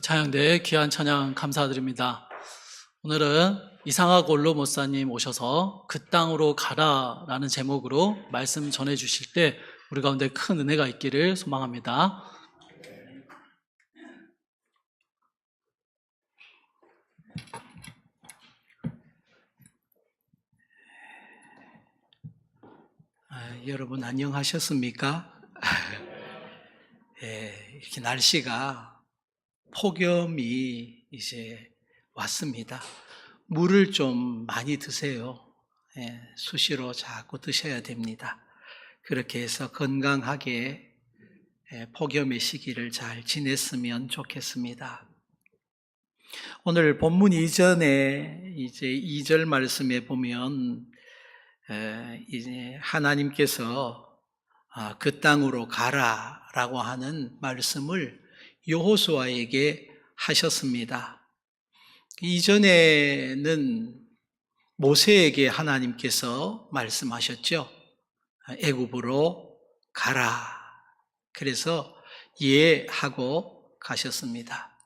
찬양대 귀한 찬양 감사드립니다. 오늘은 이상학 원로 목사님 오셔서 그 땅으로 가라라는 제목으로 말씀 전해 주실 때 우리 가운데 큰 은혜가 있기를 소망합니다. 여러분 안녕하셨습니까? 이렇게 날씨가 폭염이 이제 왔습니다. 물을 좀 많이 드세요. 수시로 자꾸 드셔야 됩니다. 그렇게 해서 건강하게 폭염의 시기를 잘 지냈으면 좋겠습니다. 오늘 본문 이전에 이제 2절 말씀에 보면 이제 하나님께서 그 땅으로 가라라고 하는 말씀을 여호수아에게 하셨습니다. 이전에는 모세에게 하나님께서 말씀하셨죠. 애굽으로 가라. 그래서 예 하고 가셨습니다.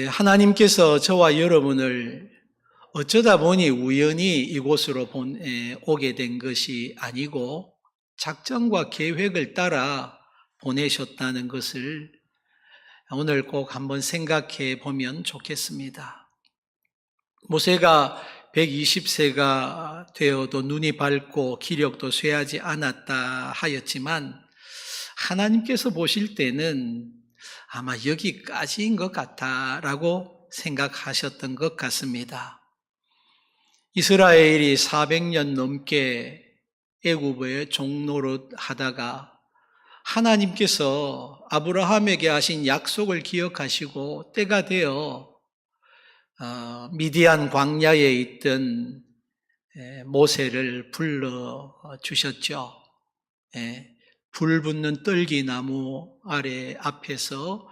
하나님께서 저와 여러분을 어쩌다 보니 우연히 이곳으로 오게 된 것이 아니고 작전과 계획을 따라 보내셨다는 것을 오늘 꼭 한번 생각해 보면 좋겠습니다. 모세가 120세가 되어도 눈이 밝고 기력도 쇠하지 않았다 하였지만 하나님께서 보실 때는 아마 여기까지인 것 같다라고 생각하셨던 것 같습니다. 이스라엘이 400년 넘게 애굽의 종노릇 하다가 하나님께서 아브라함에게 하신 약속을 기억하시고 때가 되어 미디안 광야에 있던 모세를 불러주셨죠. 불 붙는 떨기나무 아래 앞에서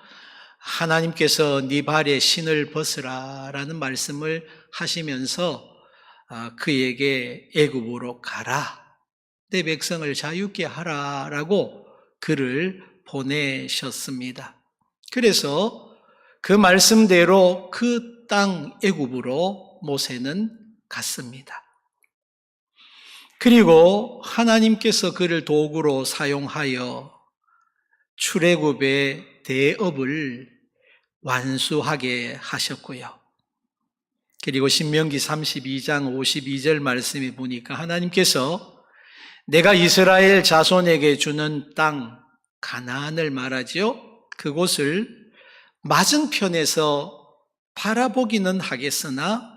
하나님께서 네 발에 신을 벗으라 라는 말씀을 하시면서 그에게 애굽으로 가라, 내 백성을 자유케 하라 라고 그를 보내셨습니다. 그래서 그 말씀대로 그 땅 애굽으로 모세는 갔습니다. 그리고 하나님께서 그를 도구로 사용하여 출애굽의 대업을 완수하게 하셨고요. 그리고 신명기 32장 52절 말씀에 보니까 하나님께서 내가 이스라엘 자손에게 주는 땅 가나안을 말하지요. 그곳을 맞은편에서 바라보기는 하겠으나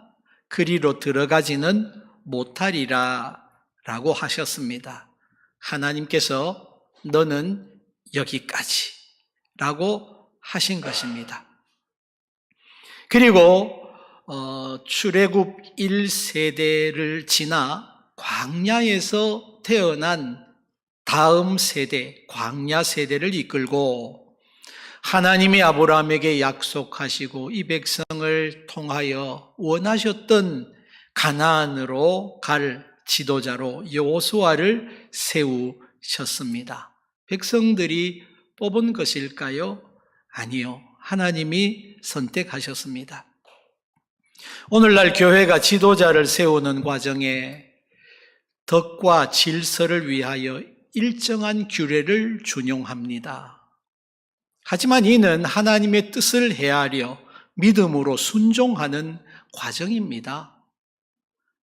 그리로 들어가지는 못하리라 라고 하셨습니다. 하나님께서 너는 여기까지 라고 하신 것입니다. 그리고 출애굽 1세대를 지나 광야에서 태어난 다음 세대, 광야 세대를 이끌고 하나님이 아브라함에게 약속하시고 이 백성을 통하여 원하셨던 가나안으로 갈 지도자로 여호수아를 세우셨습니다. 백성들이 뽑은 것일까요? 아니요. 하나님이 선택하셨습니다. 오늘날 교회가 지도자를 세우는 과정에 덕과 질서를 위하여 일정한 규례를 준용합니다. 하지만 이는 하나님의 뜻을 헤아려 믿음으로 순종하는 과정입니다.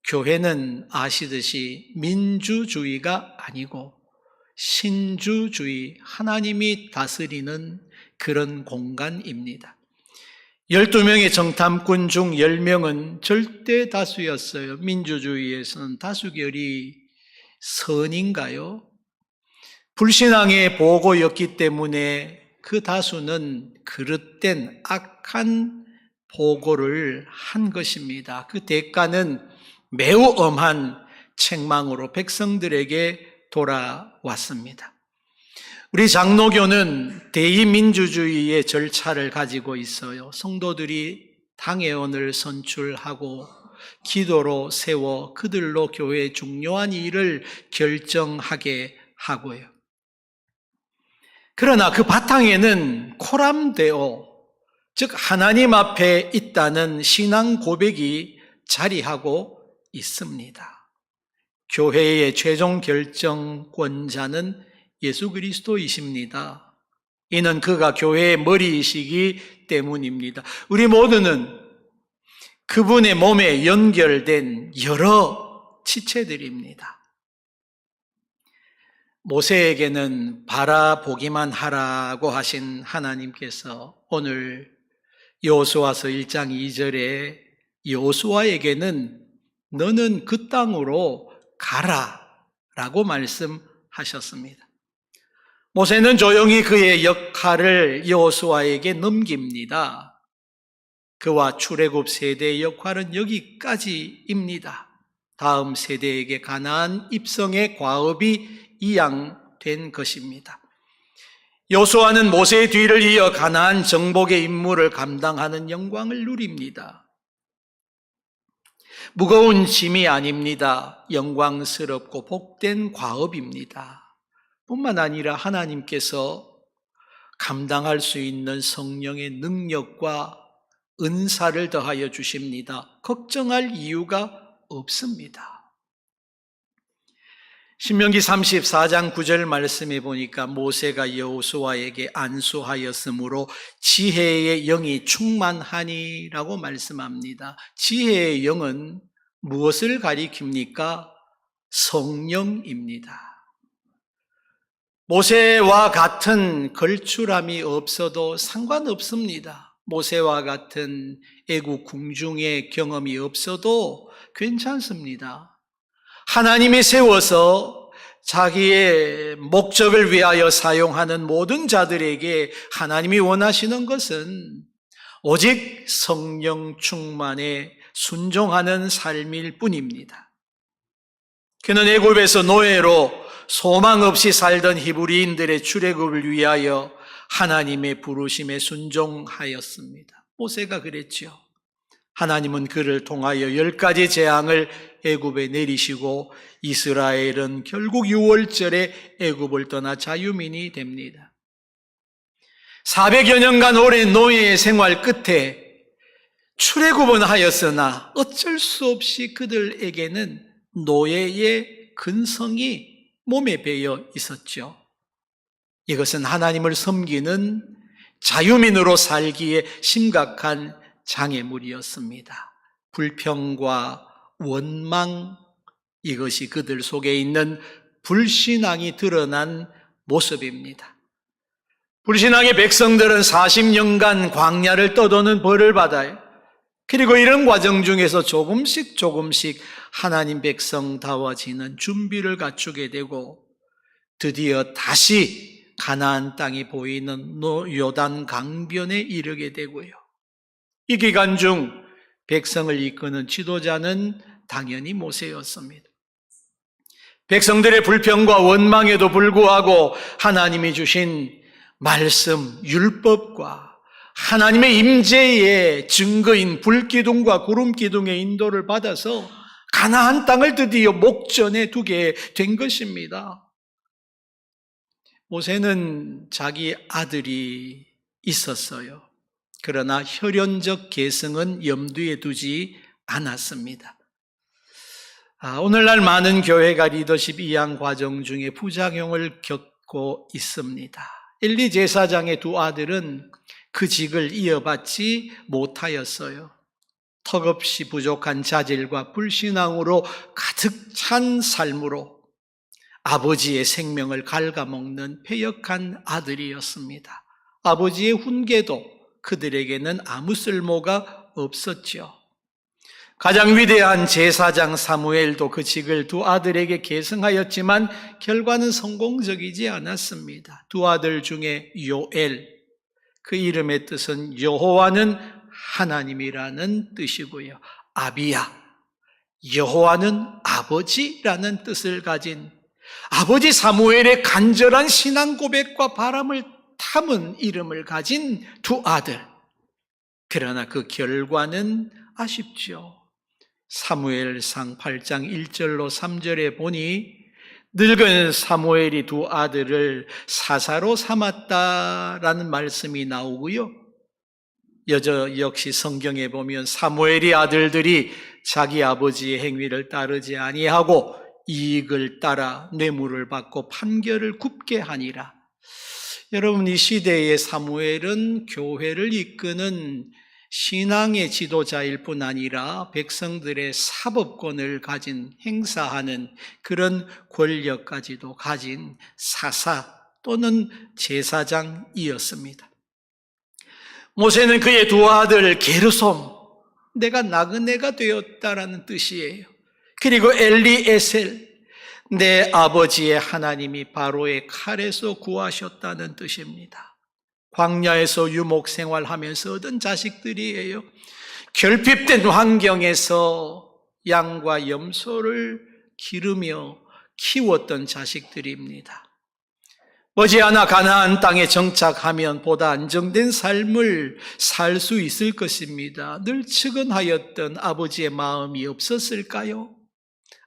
교회는 아시듯이 민주주의가 아니고 신주주의, 하나님이 다스리는 그런 공간입니다. 12명의 정탐꾼 중 10명은 절대 다수였어요. 민주주의에서는 다수결이 선인가요? 불신앙의 보고였기 때문에 그 다수는 그릇된 악한 보고를 한 것입니다. 그 대가는 매우 엄한 책망으로 백성들에게 돌아왔습니다. 우리 장로교는 대의민주주의의 절차를 가지고 있어요. 성도들이 당회원을 선출하고 기도로 세워 그들로 교회의 중요한 일을 결정하게 하고요. 그러나 그 바탕에는 코람데오, 즉 하나님 앞에 있다는 신앙 고백이 자리하고 있습니다. 교회의 최종 결정권자는 예수 그리스도이십니다. 이는 그가 교회의 머리이시기 때문입니다. 우리 모두는 그분의 몸에 연결된 여러 지체들입니다. 모세에게는 바라보기만 하라고 하신 하나님께서 오늘 여호수아서 1장 2절에 여호수아에게는 너는 그 땅으로 가라 라고 말씀하셨습니다. 모세는 조용히 그의 역할을 여호수아에게 넘깁니다. 그와 출애굽 세대의 역할은 여기까지입니다. 다음 세대에게 가나안 입성의 과업이 이양된 것입니다. 여호수아는 모세의 뒤를 이어 가나안 정복의 임무를 감당하는 영광을 누립니다. 무거운 짐이 아닙니다. 영광스럽고 복된 과업입니다. 뿐만 아니라 하나님께서 감당할 수 있는 성령의 능력과 은사를 더하여 주십니다. 걱정할 이유가 없습니다. 신명기 34장 9절 말씀에 보니까 모세가 여호수아에게 안수하였으므로 지혜의 영이 충만하니라고 말씀합니다. 지혜의 영은 무엇을 가리킵니까? 성령입니다. 모세와 같은 걸출함이 없어도 상관없습니다. 모세와 같은 애국 궁중의 경험이 없어도 괜찮습니다. 하나님이 세워서 자기의 목적을 위하여 사용하는 모든 자들에게 하나님이 원하시는 것은 오직 성령 충만에 순종하는 삶일 뿐입니다. 그는 애굽에서 노예로 소망 없이 살던 히브리인들의 출애굽을 위하여 하나님의 부르심에 순종하였습니다. 모세가 그랬죠. 하나님은 그를 통하여 10가지 재앙을 애굽에 내리시고 이스라엘은 결국 6월절에 애굽을 떠나 자유민이 됩니다. 400여 년간 오랜 노예의 생활 끝에 출애굽은 하였으나 어쩔 수 없이 그들에게는 노예의 근성이 몸에 배어 있었죠. 이것은 하나님을 섬기는 자유민으로 살기에 심각한 장애물이었습니다. 불평과 원망, 이것이 그들 속에 있는 불신앙이 드러난 모습입니다. 불신앙의 백성들은 40년간 광야를 떠도는 벌을 받아요. 그리고 이런 과정 중에서 조금씩 하나님 백성다워지는 준비를 갖추게 되고 드디어 다시 가나안 땅이 보이는 요단 강변에 이르게 되고요. 이 기간 중 백성을 이끄는 지도자는 당연히 모세였습니다. 백성들의 불평과 원망에도 불구하고 하나님이 주신 말씀, 율법과 하나님의 임재의 증거인 불기둥과 구름기둥의 인도를 받아서 가나안 땅을 드디어 목전에 두게 된 것입니다. 모세는 자기 아들이 있었어요. 그러나 혈연적 계승은 염두에 두지 않았습니다. 오늘날 많은 교회가 리더십 이양 과정 중에 부작용을 겪고 있습니다. 엘리 제사장의 두 아들은 그 직을 이어받지 못하였어요. 턱없이 부족한 자질과 불신앙으로 가득 찬 삶으로 아버지의 생명을 갉아먹는 패역한 아들이었습니다. 아버지의 훈계도 그들에게는 아무 쓸모가 없었죠. 가장 위대한 제사장 사무엘도 그 직을 두 아들에게 계승하였지만 결과는 성공적이지 않았습니다. 두 아들 중에 요엘, 그 이름의 뜻은 여호와는 하나님이라는 뜻이고요. 아비야, 여호와는 아버지라는 뜻을 가진 아버지 사무엘의 간절한 신앙 고백과 바람을 담은 이름을 가진 두 아들. 그러나 그 결과는 아쉽죠. 사무엘상 8장 1절로 3절에 보니 늙은 사무엘이 두 아들을 사사로 삼았다라는 말씀이 나오고요. 역시 성경에 보면 사무엘의 아들들이 자기 아버지의 행위를 따르지 아니하고 이익을 따라 뇌물을 받고 판결을 굽게 하니라. 여러분, 이 시대의 사무엘은 교회를 이끄는 신앙의 지도자일 뿐 아니라 백성들의 사법권을 행사하는 그런 권력까지도 가진 사사 또는 제사장이었습니다. 모세는 그의 두 아들 게르솜, 내가 나그네가 되었다라는 뜻이에요. 그리고 엘리에셀, 내 아버지의 하나님이 바로의 칼에서 구하셨다는 뜻입니다. 광야에서 유목 생활하면서 얻은 자식들이에요. 결핍된 환경에서 양과 염소를 기르며 키웠던 자식들입니다. 머지않아 가나안 땅에 정착하면 보다 안정된 삶을 살 수 있을 것입니다. 늘 측은하였던 아버지의 마음이 없었을까요?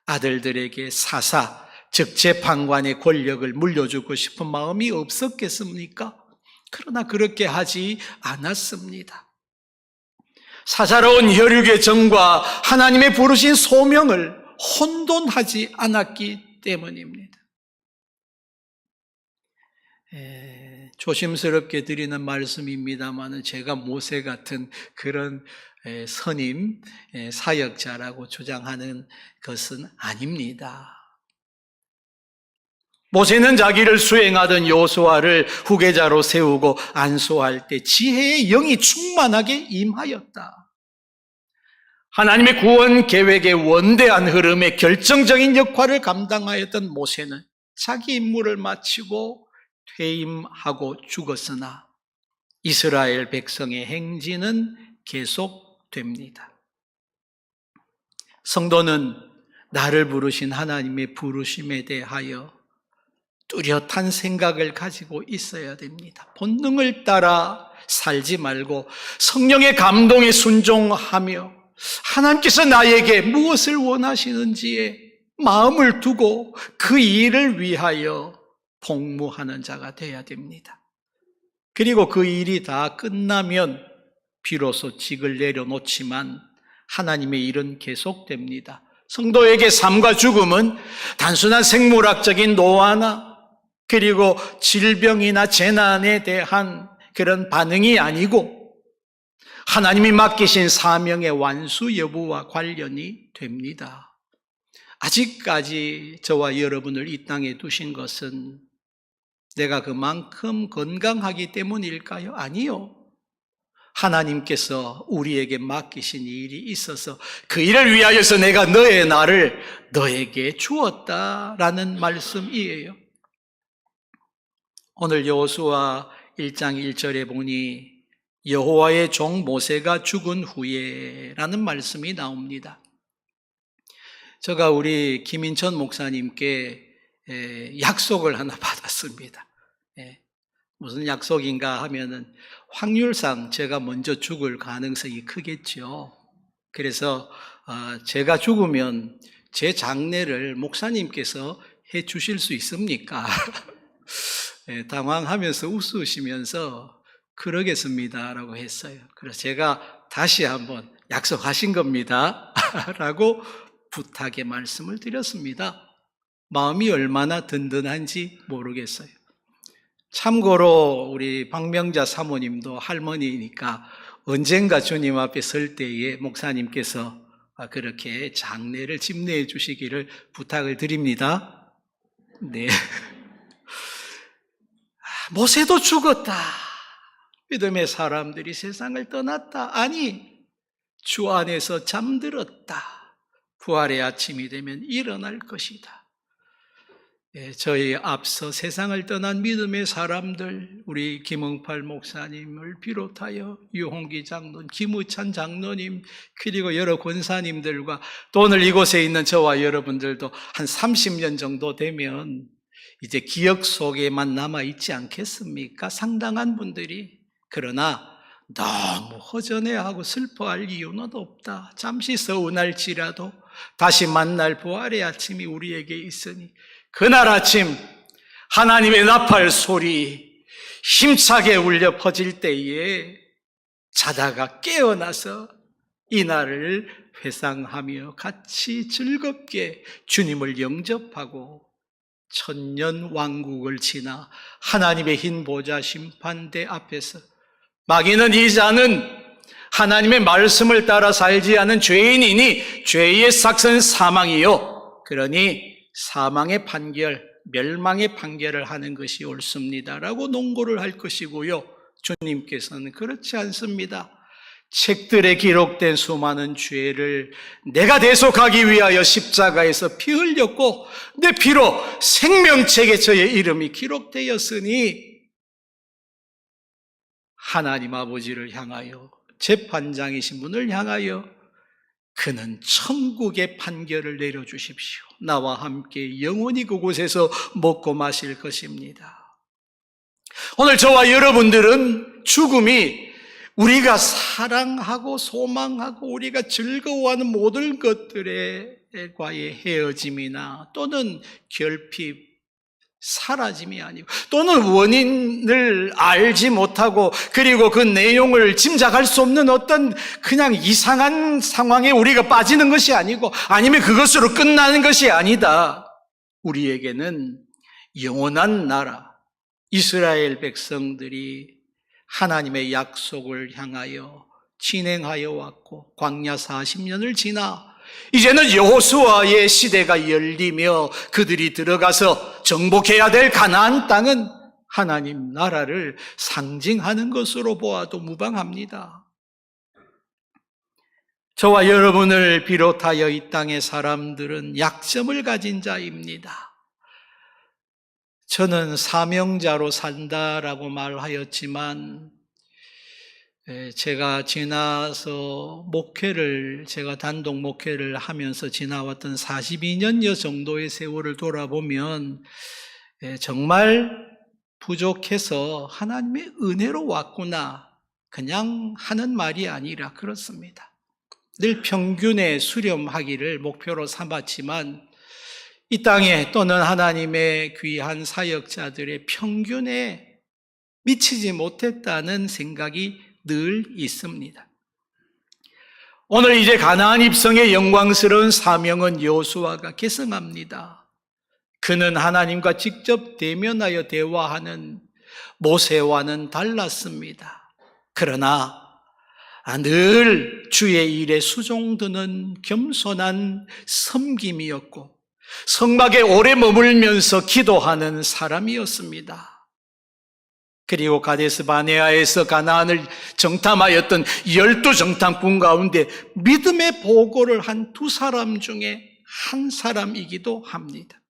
아들들에게 사사, 즉 재판관의 권력을 물려주고 싶은 마음이 없었겠습니까? 그러나 그렇게 하지 않았습니다. 사사로운 혈육의 정과 하나님의 부르신 소명을 혼돈하지 않았기 때문입니다. 조심스럽게 드리는 말씀입니다만 제가 모세 같은 그런 선임, 사역자라고 주장하는 것은 아닙니다. 모세는 자기를 수행하던 여호수아를 후계자로 세우고 안수할 때 지혜의 영이 충만하게 임하였다. 하나님의 구원 계획의 원대한 흐름에 결정적인 역할을 감당하였던 모세는 자기 임무를 마치고 퇴임하고 죽었으나 이스라엘 백성의 행진은 계속됩니다. 성도는 나를 부르신 하나님의 부르심에 대하여 뚜렷한 생각을 가지고 있어야 됩니다. 본능을 따라 살지 말고 성령의 감동에 순종하며 하나님께서 나에게 무엇을 원하시는지에 마음을 두고 그 일을 위하여 복무하는 자가 되어야 됩니다. 그리고 그 일이 다 끝나면 비로소 직을 내려놓지만 하나님의 일은 계속됩니다. 성도에게 삶과 죽음은 단순한 생물학적인 노화나 그리고 질병이나 재난에 대한 그런 반응이 아니고 하나님이 맡기신 사명의 완수 여부와 관련이 됩니다. 아직까지 저와 여러분을 이 땅에 두신 것은 내가 그만큼 건강하기 때문일까요? 아니요. 하나님께서 우리에게 맡기신 일이 있어서 그 일을 위하여서 내가 너의 날을 너에게 주었다라는 말씀이에요. 오늘 여호수아 1장 1절에 보니 여호와의 종 모세가 죽은 후에라는 말씀이 나옵니다. 제가 우리 김인천 목사님께 약속을 하나 받았습니다. 무슨 약속인가 하면은 확률상 제가 먼저 죽을 가능성이 크겠죠. 그래서 제가 죽으면 제 장례를 목사님께서 해 주실 수 있습니까? 당황하면서 웃으시면서 그러겠습니다 라고 했어요. 그래서 제가 다시 한번 약속하신 겁니다 라고 부탁의 말씀을 드렸습니다. 마음이 얼마나 든든한지 모르겠어요. 참고로 우리 박명자 사모님도 할머니니까 언젠가 주님 앞에 설 때에 목사님께서 그렇게 장례를 집례해 주시기를 부탁을 드립니다. 네. 모세도 죽었다. 믿음의 사람들이 세상을 떠났다. 아니, 주 안에서 잠들었다. 부활의 아침이 되면 일어날 것이다. 저희 앞서 세상을 떠난 믿음의 사람들, 우리 김응팔 목사님을 비롯하여 유홍기 장로님, 김우찬 장로님, 그리고 여러 권사님들과 또 오늘 이곳에 있는 저와 여러분들도 한 30년 정도 되면 이제 기억 속에만 남아있지 않겠습니까? 상당한 분들이. 그러나 너무 허전해하고 슬퍼할 이유는 없다. 잠시 서운할지라도 다시 만날 부활의 아침이 우리에게 있으니 그날 아침 하나님의 나팔 소리 힘차게 울려 퍼질 때에 자다가 깨어나서 이날을 회상하며 같이 즐겁게 주님을 영접하고 천년 왕국을 지나 하나님의 흰 보좌 심판대 앞에서 마귀는 이 자는 하나님의 말씀을 따라 살지 않은 죄인이니 죄의 삭은 사망이요, 그러니 사망의 판결, 멸망의 판결을 하는 것이 옳습니다라고 농고를 할 것이고요, 주님께서는 그렇지 않습니다. 책들에 기록된 수많은 죄를 내가 대속하기 위하여 십자가에서 피 흘렸고 내 피로 생명책에 저의 이름이 기록되었으니 하나님 아버지를 향하여, 재판장이신 분을 향하여 그는 천국의 판결을 내려주십시오. 나와 함께 영원히 그곳에서 먹고 마실 것입니다. 오늘 저와 여러분들은 죽음이 우리가 사랑하고 소망하고 우리가 즐거워하는 모든 것들과의 헤어짐이나 또는 결핍, 사라짐이 아니고 또는 원인을 알지 못하고 그리고 그 내용을 짐작할 수 없는 어떤 그냥 이상한 상황에 우리가 빠지는 것이 아니고 아니면 그것으로 끝나는 것이 아니다. 우리에게는 영원한 나라, 이스라엘 백성들이 하나님의 약속을 향하여 진행하여 왔고 광야 40년을 지나 이제는 여호수아의 시대가 열리며 그들이 들어가서 정복해야 될 가나안 땅은 하나님 나라를 상징하는 것으로 보아도 무방합니다. 저와 여러분을 비롯하여 이 땅의 사람들은 약점을 가진 자입니다. 저는 사명자로 산다라고 말하였지만 제가 지나서 제가 단독 목회를 하면서 지나왔던 42년여 정도의 세월을 돌아보면 정말 부족해서 하나님의 은혜로 왔구나, 그냥 하는 말이 아니라 그렇습니다. 늘 평균에 수렴하기를 목표로 삼았지만 이 땅에 또는 하나님의 귀한 사역자들의 평균에 미치지 못했다는 생각이 늘 있습니다. 오늘 이제 가나안 입성의 영광스러운 사명은 여호수아가 계승합니다. 그는 하나님과 직접 대면하여 대화하는 모세와는 달랐습니다. 그러나 늘 주의 일에 수종드는 겸손한 섬김이었고 성막에 오래 머물면서 기도하는 사람이었습니다. 그리고 가데스 바네아에서 가나안을 정탐하였던 12정탐꾼 가운데 믿음의 보고를 한 2사람 중에 한 사람이기도 합니다.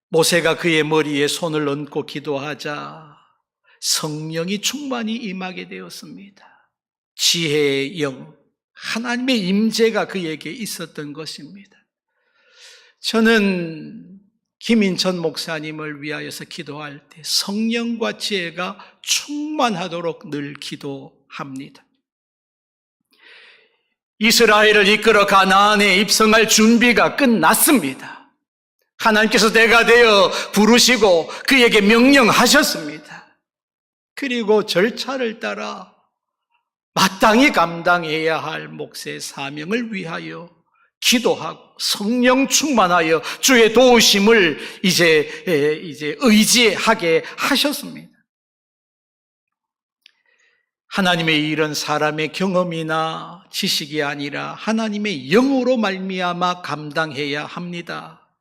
모세가 그의 머리에 손을 얹고 기도하자 성령이 충만히 임하게 되었습니다. 지혜의 영, 하나님의 임재가 그에게 있었던 것입니다. 저는 김인천 목사님을 위하여서 기도할 때 성령과 지혜가 충만하도록 늘 기도합니다. 이스라엘을 이끌어 가나안에 입성할 준비가 끝났습니다. 하나님께서 때가 되어 부르시고 그에게 명령하셨습니다. 그리고 절차를 따라 마땅히 감당해야 할 몫의 사명을 위하여 기도하고 성령 충만하여 주의 도우심을 이제 의지하게 하셨습니다. 하나님의 일은 사람의 경험이나 지식이 아니라 하나님의 영으로 말미암아 감당해야 합니다.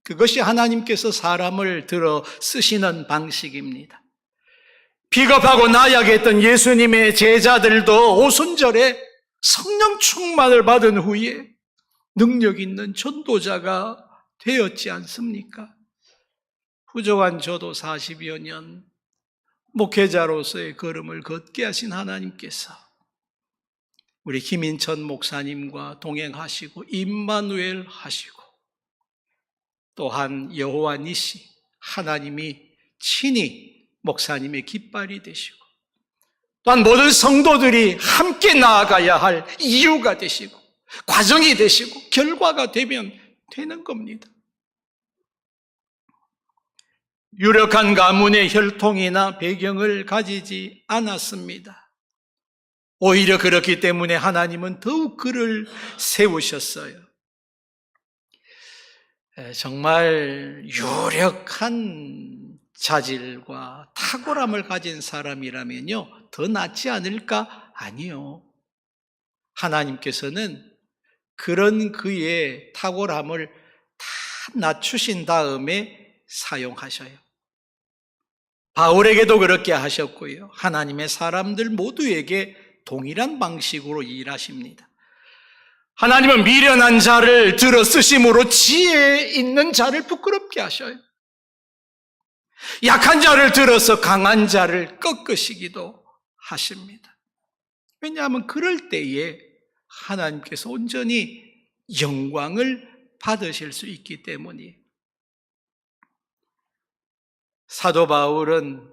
그것이 하나님께서 사람을 들어 쓰시는 방식입니다. 비겁하고 나약했던 예수님의 제자들도 오순절에 성령 충만을 받은 후에 능력 있는 전도자가 되었지 않습니까? 부족한 저도 40여 년 목회자로서의 걸음을 걷게 하신 하나님께서 우리 김인천 목사님과 동행하시고 임마누엘 하시고 또한 여호와 니시 하나님이 친히 목사님의 깃발이 되시고 또한 모든 성도들이 함께 나아가야 할 이유가 되시고 과정이 되시고 결과가 되면 되는 겁니다. 유력한 가문의 혈통이나 배경을 가지지 않았습니다. 오히려 그렇기 때문에 하나님은 더욱 그를 세우셨어요. 정말 유력한 자질과 탁월함을 가진 사람이라면요, 더 낫지 않을까? 아니요. 하나님께서는 그런 그의 탁월함을 다 낮추신 다음에 사용하셔요. 바울에게도 그렇게 하셨고요. 하나님의 사람들 모두에게 동일한 방식으로 일하십니다. 하나님은 미련한 자를 들어 쓰심으로 지혜 있는 자를 부끄럽게 하셔요. 약한 자를 들어서 강한 자를 꺾으시기도 하십니다. 왜냐하면 그럴 때에 하나님께서 온전히 영광을 받으실 수 있기 때문이에요. 사도 바울은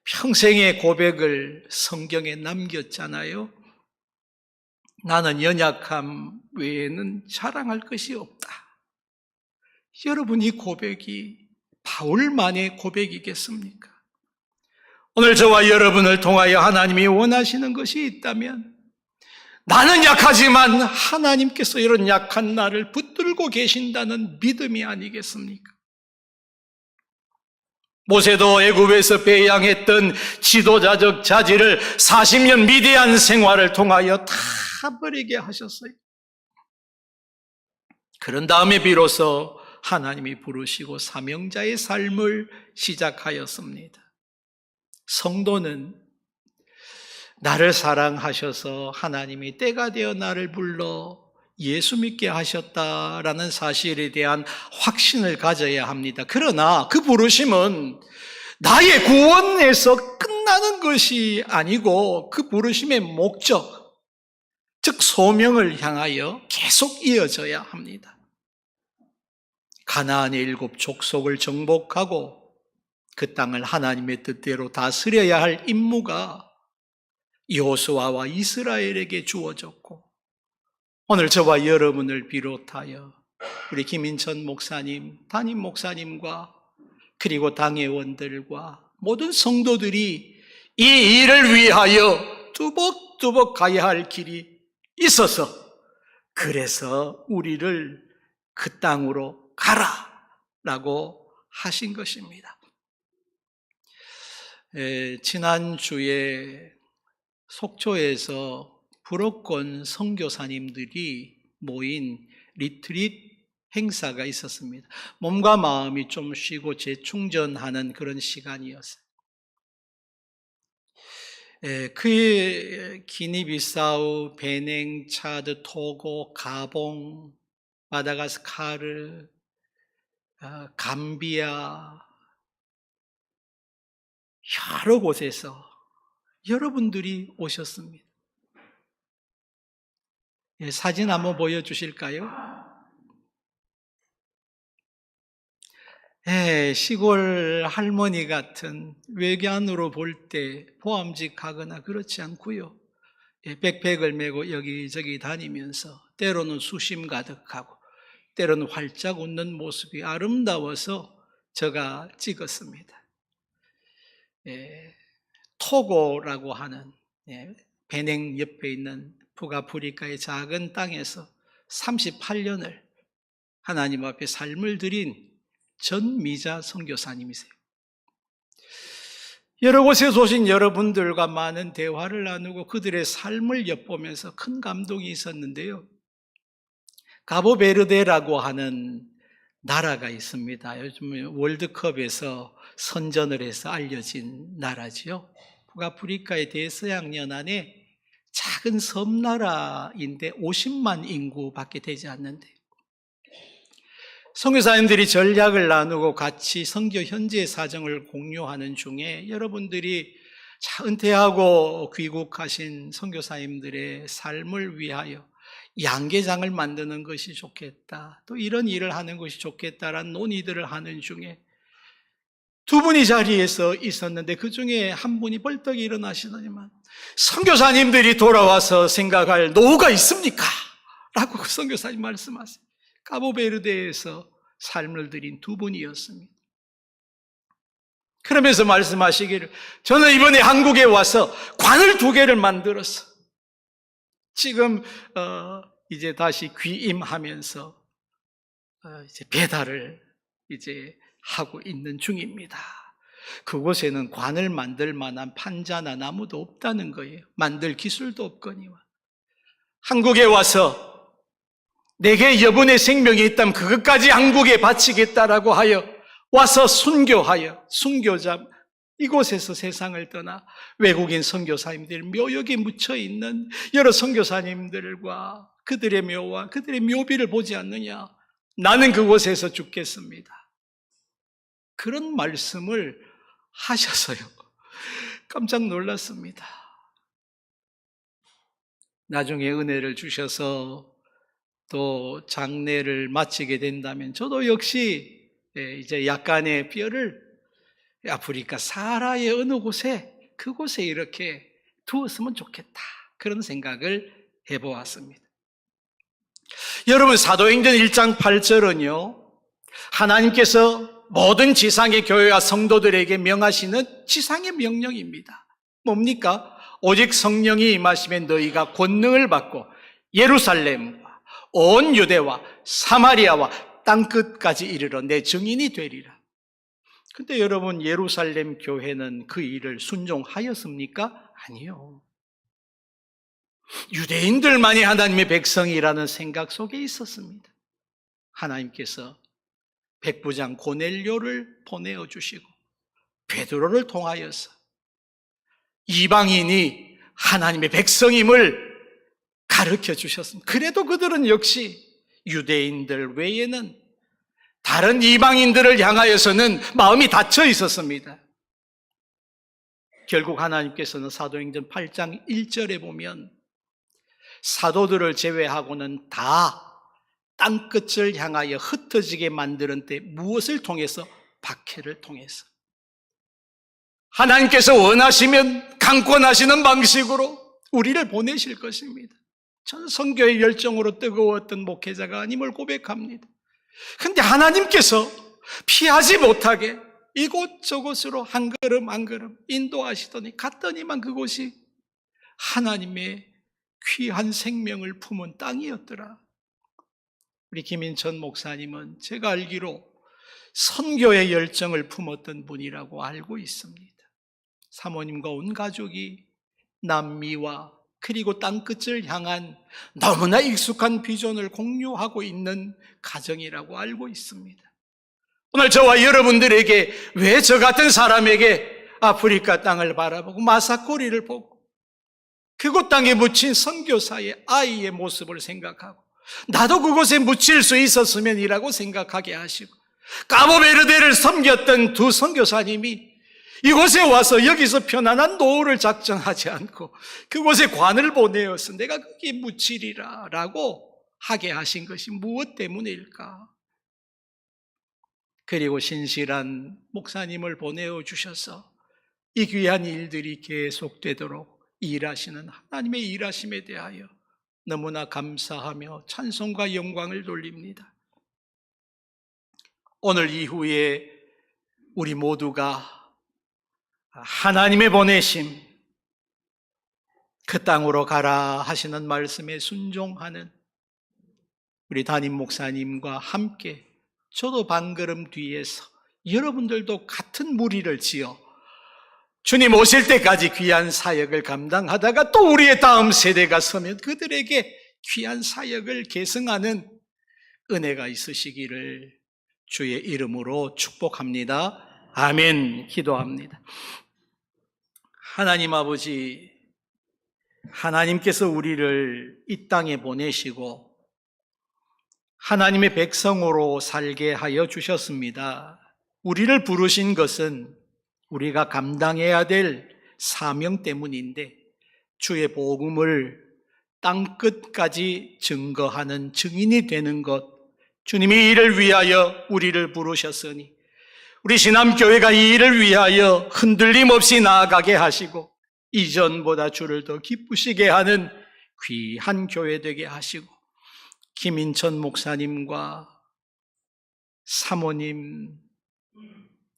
평생의 고백을 성경에 남겼잖아요. 나는 연약함 외에는 자랑할 것이 없다. 여러분, 이 고백이 바울만의 고백이겠습니까? 오늘 저와 여러분을 통하여 하나님이 원하시는 것이 있다면 나는 약하지만 하나님께서 이런 약한 나를 붙들고 계신다는 믿음이 아니겠습니까? 모세도 애굽에서 배양했던 지도자적 자질을 40년 미디안 생활을 통하여 다 버리게 하셨어요. 그런 다음에 비로소 하나님이 부르시고 사명자의 삶을 시작하였습니다. 성도는 나를 사랑하셔서 하나님이 때가 되어 나를 불러 예수 믿게 하셨다라는 사실에 대한 확신을 가져야 합니다. 그러나 그 부르심은 나의 구원에서 끝나는 것이 아니고 그 부르심의 목적, 즉 소명을 향하여 계속 이어져야 합니다. 가나안의 7 족속을 정복하고 그 땅을 하나님의 뜻대로 다스려야 할 임무가 여호수아와 이스라엘에게 주어졌고, 오늘 저와 여러분을 비롯하여 우리 김인천 목사님, 담임 목사님과 그리고 당회원들과 모든 성도들이 이 일을 위하여 뚜벅뚜벅 가야 할 길이 있어서, 그래서 우리를 그 땅으로 가라라고 하신 것입니다. 지난주에 속초에서 불어권 선교사님들이 모인 리트릿 행사가 있었습니다. 몸과 마음이 좀 쉬고 재충전하는 그런 시간이었어요. 그 기니비사우, 베냉, 차드, 토고, 가봉, 마다가스카르, 감비아, 여러 곳에서 여러분들이 오셨습니다. 사진 한번 보여주실까요? 시골 할머니 같은, 외관으로 볼 때 보암직하거나 그렇지 않고요. 백팩을 메고 여기저기 다니면서 때로는 수심 가득하고 때로는 활짝 웃는 모습이 아름다워서 제가 찍었습니다. 토고라고 하는 베냉 옆에 있는 북아프리카의 작은 땅에서 38년을 하나님 앞에 삶을 드린 전미자 선교사님이세요. 여러 곳에서 오신 여러분들과 많은 대화를 나누고 그들의 삶을 엿보면서 큰 감동이 있었는데요. 가보베르데라고 하는 나라가 있습니다. 요즘 월드컵에서 선전을 해서 알려진 나라지요. 북아프리카의 대서양 연안에 작은 섬나라인데 50만 인구밖에 되지 않는데, 선교사님들이 전략을 나누고 같이 선교 현지의 사정을 공유하는 중에 여러분들이 은퇴하고 귀국하신 선교사님들의 삶을 위하여 양계장을 만드는 것이 좋겠다, 또 이런 일을 하는 것이 좋겠다라는 논의들을 하는 중에 두 분이 자리에서 있었는데 그 중에 한 분이 벌떡 일어나시더니만, 선교사님들이 돌아와서 생각할 노후가 있습니까? 라고 그 선교사님 말씀하세요. 카보베르데에서 삶을 들인 두 분이었습니다. 그러면서 말씀하시기를, 저는 이번에 한국에 와서 관을 2개를 만들어서 지금 이제 다시 귀임하면서 이제 배달을 이제 하고 있는 중입니다. 그곳에는 관을 만들 만한 판자나 나무도 없다는 거예요. 만들 기술도 없거니와. 한국에 와서 내게 여분의 생명이 있다면 그것까지 한국에 바치겠다라고 하여 와서 순교하여 순교자 이곳에서 세상을 떠나 외국인 선교사님들 묘역에 묻혀 있는 여러 선교사님들과 그들의 묘와 그들의 묘비를 보지 않느냐. 나는 그곳에서 죽겠습니다. 그런 말씀을 하셔서요. 깜짝 놀랐습니다. 나중에 은혜를 주셔서 또 장례를 마치게 된다면 저도 역시 이제 약간의 뼈를 아프리카 사하라의 어느 곳에 그곳에 이렇게 두었으면 좋겠다. 그런 생각을 해보았습니다. 여러분, 사도행전 1장 8절은요, 하나님께서 모든 지상의 교회와 성도들에게 명하시는 지상의 명령입니다. 뭡니까? 오직 성령이 임하시면 너희가 권능을 받고 예루살렘과 온 유대와 사마리아와 땅끝까지 이르러 내 증인이 되리라. 근데 여러분, 예루살렘 교회는 그 일을 순종하였습니까? 아니요. 유대인들만이 하나님의 백성이라는 생각 속에 있었습니다. 하나님께서 백부장 고넬료를 보내어 주시고 베드로를 통하여서 이방인이 하나님의 백성임을 가르쳐 주셨습니다. 그래도 그들은 역시 유대인들 외에는 다른 이방인들을 향하여서는 마음이 닫혀 있었습니다. 결국 하나님께서는 사도행전 8장 1절에 보면 사도들을 제외하고는 다 땅끝을 향하여 흩어지게 만드는 때 무엇을 통해서? 박해를 통해서. 하나님께서 원하시면 강권하시는 방식으로 우리를 보내실 것입니다. 저는 선교의 열정으로 뜨거웠던 목회자가 아님을 고백합니다. 그런데 하나님께서 피하지 못하게 이곳저곳으로 한 걸음 한 걸음 인도하시더니 갔더니만 그곳이 하나님의 귀한 생명을 품은 땅이었더라. 우리 김인천 목사님은 제가 알기로 선교의 열정을 품었던 분이라고 알고 있습니다. 사모님과 온 가족이 남미와 그리고 땅끝을 향한 너무나 익숙한 비전을 공유하고 있는 가정이라고 알고 있습니다. 오늘 저와 여러분들에게 왜 저 같은 사람에게 아프리카 땅을 바라보고 마사코리를 보고 그곳 땅에 묻힌 선교사의 아이의 모습을 생각하고 나도 그곳에 묻힐 수 있었으면이라고 생각하게 하시고 카보베르데를 섬겼던 두 선교사님이 이곳에 와서 여기서 편안한 노후를 작정하지 않고 그곳에 관을 보내어서 내가 거기에 묻히리라 라고 하게 하신 것이 무엇 때문일까? 그리고 신실한 목사님을 보내어 주셔서 이 귀한 일들이 계속되도록 일하시는 하나님의 일하심에 대하여 너무나 감사하며 찬송과 영광을 돌립니다. 오늘 이후에 우리 모두가 하나님의 보내심, 그 땅으로 가라 하시는 말씀에 순종하는 우리 담임 목사님과 함께 저도 반걸음 뒤에서 여러분들도 같은 무리를 지어 주님 오실 때까지 귀한 사역을 감당하다가 또 우리의 다음 세대가 서면 그들에게 귀한 사역을 계승하는 은혜가 있으시기를 주의 이름으로 축복합니다. 아멘. 기도합니다. 하나님 아버지, 하나님께서 우리를 이 땅에 보내시고 하나님의 백성으로 살게 하여 주셨습니다. 우리를 부르신 것은 우리가 감당해야 될 사명 때문인데 주의 복음을 땅끝까지 증거하는 증인이 되는 것, 주님이 이를 위하여 우리를 부르셨으니 우리 신암교회가 이 일을 위하여 흔들림 없이 나아가게 하시고 이전보다 주를 더 기쁘시게 하는 귀한 교회 되게 하시고 김인천 목사님과 사모님,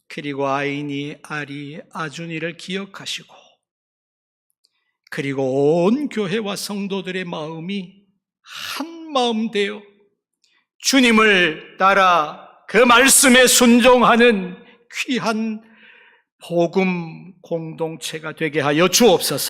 그리고 아이니, 아리, 아준이를 기억하시고, 그리고 온 교회와 성도들의 마음이 한 마음 되어 주님을 따라 그 말씀에 순종하는 귀한 복음 공동체가 되게 하여 주옵소서.